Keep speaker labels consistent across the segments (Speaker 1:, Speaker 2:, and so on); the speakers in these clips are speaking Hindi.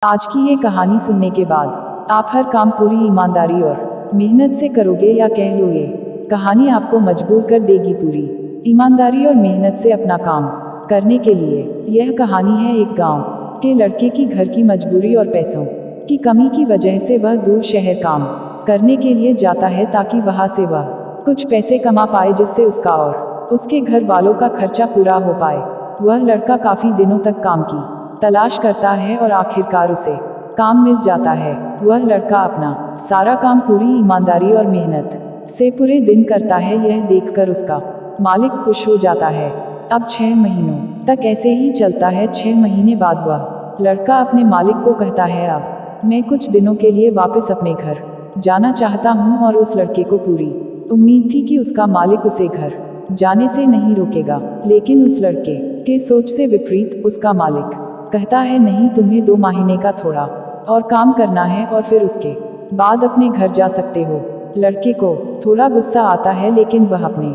Speaker 1: आज की ये कहानी सुनने के बाद आप हर काम पूरी ईमानदारी और मेहनत से करोगे या कह लो ये कहानी आपको मजबूर कर देगी पूरी ईमानदारी और मेहनत से अपना काम करने के लिए। यह कहानी है एक गांव के लड़के की घर की मजबूरी और पैसों की कमी की वजह से वह दूर शहर काम करने के लिए जाता है ताकि वहां से वह कुछ पैसे कमा पाए जिससे उसका और उसके घर वालों का खर्चा पूरा हो पाए। वह लड़का काफी दिनों तक काम की तलाश करता है और आखिरकार उसे काम मिल जाता है। वह लड़का अपना सारा काम पूरी ईमानदारी और मेहनत से पूरे दिन करता है। यह देखकर उसका मालिक खुश हो जाता है। अब 6 महीनों तक ऐसे ही चलता है। 6 महीने बाद वह लड़का अपने मालिक को कहता है, अब मैं कुछ दिनों के लिए वापस अपने घर जाना चाहता हूँ। और उस लड़के को पूरी उम्मीद थी कि उसका मालिक उसे घर जाने से नहीं रोकेगा, लेकिन उस लड़के के सोच से विपरीत उसका मालिक कहता है, नहीं, तुम्हें 2 महीने का थोड़ा और काम करना है और फिर उसके बाद अपने घर जा सकते हो। लड़के को थोड़ा गुस्सा आता है, लेकिन वह अपने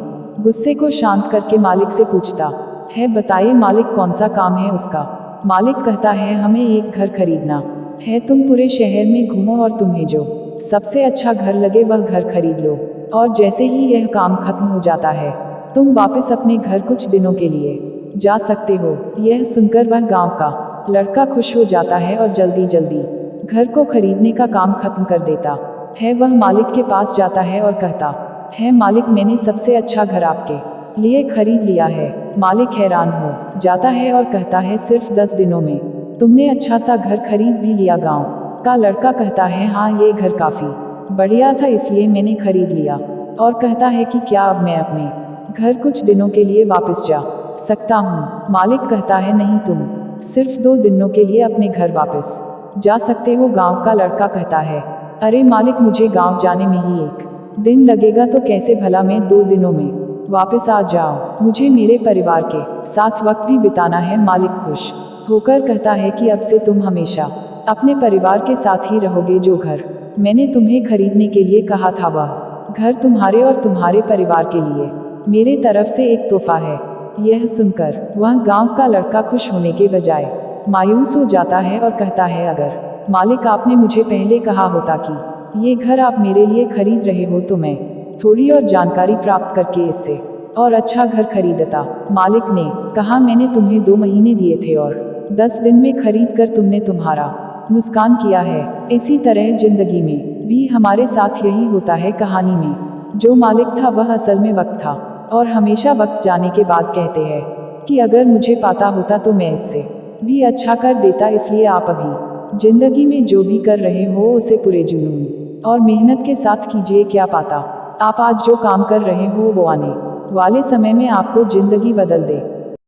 Speaker 1: गुस्से को शांत करके मालिक से पूछता है, बताइए मालिक, कौन सा काम है उसका। मालिक कहता है, हमें एक घर खरीदना है। तुम पूरे शहर में घूमो और तुम्हें जो सबसे अच्छा घर लगे वह घर खरीद लो, और जैसे ही यह काम खत्म हो जाता है तुम वापस अपने घर कुछ दिनों के लिए जा सकते हो। यह सुनकर वह गांव का लड़का खुश हो जाता है और जल्दी जल्दी घर को खरीदने का काम खत्म कर देता है। वह मालिक के पास जाता है और कहता है, मालिक, मैंने सबसे अच्छा घर आपके लिए खरीद लिया है। मालिक हैरान हो जाता है और कहता है, सिर्फ 10 दिनों में तुमने अच्छा सा घर खरीद भी लिया। गांव का लड़का कहता है, हाँ, ये घर काफी बढ़िया था इसलिए मैंने खरीद लिया। और कहता है कि क्या अब मैं अपने घर कुछ दिनों के लिए वापस जा सकता हूँ। मालिक कहता है, नहीं, तुम सिर्फ 2 दिनों के लिए अपने घर वापस जा सकते हो। गांव का लड़का कहता है, अरे मालिक, मुझे गांव जाने में ही 1 दिन लगेगा, तो कैसे भला मैं 2 दिनों में वापस आ जाऊं। मुझे मेरे परिवार के साथ वक्त भी बिताना है। मालिक खुश होकर कहता है कि अब से तुम हमेशा अपने परिवार के साथ ही रहोगे। जो घर मैंने तुम्हें खरीदने के लिए कहा था वह घर तुम्हारे और तुम्हारे परिवार के लिए मेरे तरफ से एक तोहफा है। यह सुनकर वह गांव का लड़का खुश होने के बजाय मायूस हो जाता है और कहता है, अगर मालिक आपने मुझे पहले कहा होता कि ये घर आप मेरे लिए खरीद रहे हो तो मैं थोड़ी और जानकारी प्राप्त करके इससे और अच्छा घर खरीदता। मालिक ने कहा, मैंने तुम्हें 2 महीने दिए थे और 10 दिन में खरीद कर तुमने तुम्हारा नुकसान किया है। इसी तरह जिंदगी में भी हमारे साथ यही होता है। कहानी में जो मालिक था वह असल में वक्त था, और हमेशा वक्त जाने के बाद कहते हैं कि अगर मुझे पता होता तो मैं इससे भी अच्छा कर देता। इसलिए आप अभी जिंदगी में जो भी कर रहे हो उसे पूरे जुनून और मेहनत के साथ कीजिए। क्या पता आप आज जो काम कर रहे हो वो आने वाले समय में आपको जिंदगी बदल दे।